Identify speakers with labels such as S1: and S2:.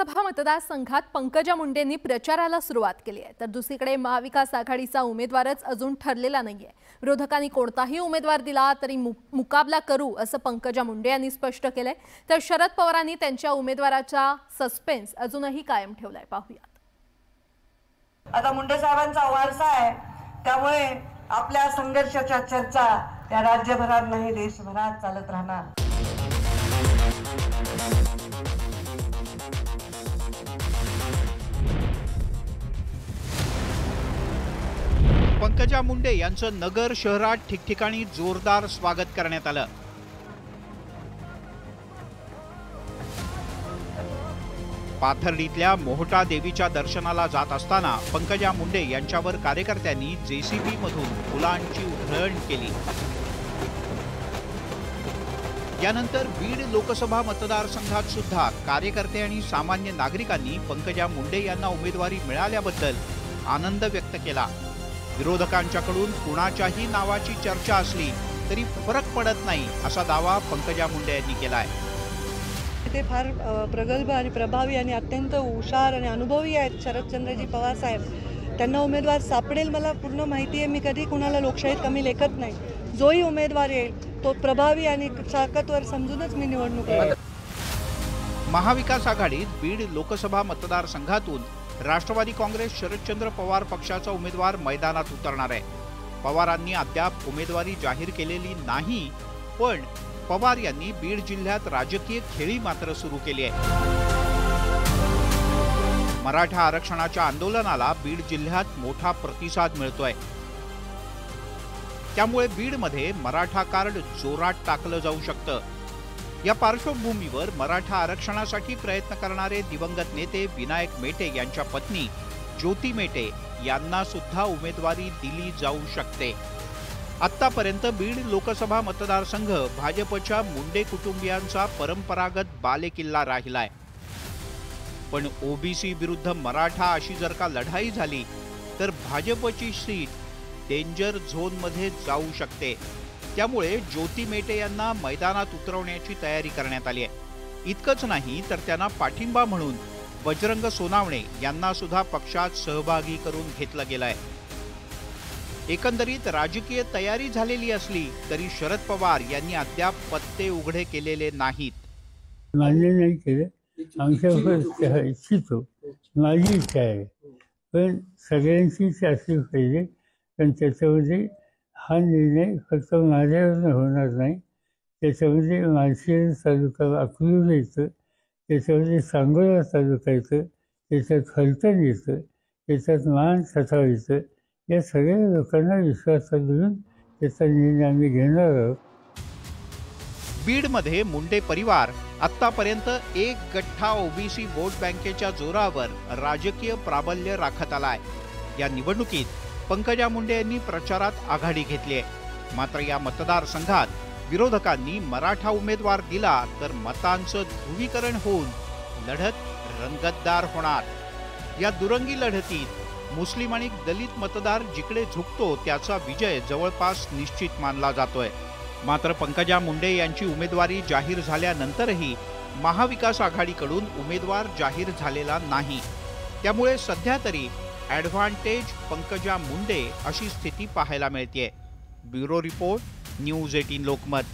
S1: लोकसभा मतदारसंघात पंकजा मुंडेंनी प्रचाराला सुरुवात केली आहे, तर दुसरीकडे महाविकास आघाडीचा उमेदवारच अजून ठरलेला नाहीये। विरोधकांनी कोणताही उमेदवार दिला तरी मुकाबला करू असं पंकजा मुंडे यांनी स्पष्ट केलंय। तर शरद पवारांनी त्यांच्या उमेदवाराचा सस्पेन्स अजूनही कायम ठेवलाय। पाहूयात।
S2: आता मुंडे साहेबांचा वारसा आहे, त्यामुळे आपल्या संघर्षाच्या चर्चा या राज्यभरात नाही देशभरात चालत राहणार।
S3: पंकजा मुंडे यांचं नगर शहरात ठिकठिकाणी जोरदार स्वागत करण्यात आलं। पाथर्डीतल्या मोहटा देवीच्या दर्शनाला जात असताना पंकजा मुंडे यांच्यावर कार्यकर्त्यांनी जेसीबी मधून फुलांची उधळण केली। यानंतर बीड लोकसभा मतदारसंघात सुद्धा कार्यकर्ते आणि सामान्य नागरिकांनी पंकजा मुंडे यांना उमेदवारी मिळाल्याबद्दल आनंद व्यक्त केला। विरोधकांच्याकडून कुणाच्याही नावाची चर्चा असली तरी फरक पडत नाही असा दावा पंकजा मुंडे यांनी केलाय।
S2: ते फार प्रगल्भ आणि प्रभावी आणि अत्यंत हुशार आणि अनुभवी आहेत शरदचंद्रजी पवार साहेब। त्यांना उमेदवार सापडेल मला पूर्ण माहिती आहे। मी कधी कुणाला लोकशाहीत कमी लेखत नाही। जोही उमेदवार येईल तो प्रभावी आणि ताकदवर समजूनच मी निवडणूक लढवेन।
S3: महाविकास आघाडीत बीड लोकसभा मतदारसंघातून राष्ट्रवादी काँग्रेस शरदचंद्र पवार पक्षाचा उमेदवार मैदानात उतरणार आहे। पवारांनी अद्याप उमेदवारी जाहीर केलेली नाही, पण पवार यांनी बीड जिल्ह्यात राजकीय खेळी मात्र सुरू केली आहे। मराठा आरक्षणाच्या आंदोलनाला बीड जिल्ह्यात मोठा प्रतिसाद मिळतोय, त्यामुळे बीडमध्ये मराठा कार्ड जोरात टाकलं जाऊ शकतं। या पार्श्वभूमीवर मराठा आरक्षणासाठी प्रयत्न करणारे दिवंगत नेते विनायक मेटे यांच्या पत्नी ज्योती मेटे यांना सुद्धा उमेदवारी दिली जाऊ शकते। आतापर्यंत बीड लोकसभा मतदारसंघ भाजपच्या मुंडे कुटुंबियांचा परंपरागत बालेकिल्ला राहिलाय, पण ओबीसी विरुद्ध मराठा अशी जर का लढाई झाली तर भाजपची सीट डेंजर झोन मध्ये जाऊ शकते। त्यामुळे ज्योती मेटे यांना मैदानात उतरवण्याची तयारी करण्यात आली आहे। इतकंच नाही तर त्यांना पाठिंबा म्हणून बजरंग सोनावणे यांना सुद्धा पक्षात सहभागी करून घेतलं गेलंय। एकंदरीत राजकीय तयारी झालेली असली तरी शरद पवार यांनी अद्याप पत्ते उघडे केलेले नाहीत।
S4: मान्य नाही केलं, आमच्या इच्छितो, माझी इच्छा आहे, पण सगळ्यांचीच असली पाहिजे। पण त्याच्यामध्ये हा निर्णय फक्त माझ्यावरनं होणार नाही, त्याच्यामध्ये माळशिरस तालुका अकलूज येतं, त्याच्यामध्ये सांगोला तालुका येतं, त्याच्यात फलटण येतं, त्याच्यात मान सथाव येतं। या सगळ्या लोकांना विश्वासात घेऊन त्याचा निर्णय आम्ही घेणार आहोत।
S3: बीडमध्ये मुंडे परिवार आतापर्यंत एक गठ्ठा ओबीसी वोट बँकेच्या जोरावर राजकीय प्राबल्य राखत आलाय। या निवडणुकीत पंकजा मुंडे यांनी प्रचारात आघाडी घेतली आहे, मात्र या मतदारसंघात विरोधकांनी मराठा उमेदवार दिला तर मतांचं ध्रुवीकरण होऊन लढत रंगतदार होणार। या दुरंगी लढतीत मुस्लिम आणि दलित मतदार जिकडे झुकतो त्याचा विजय जवळपास निश्चित मानला जातोय। मात्र पंकजा मुंडे यांची उमेदवारी जाहीर झाल्यानंतरही महाविकास आघाडीकडून उमेदवार जाहीर झालेला नाही, त्यामुळे सध्या तरी ॲडव्हान्टेज पंकजा मुंडे अशी स्थिती पाहायला मिळतेय। Bureau report, news 18 Lokmat.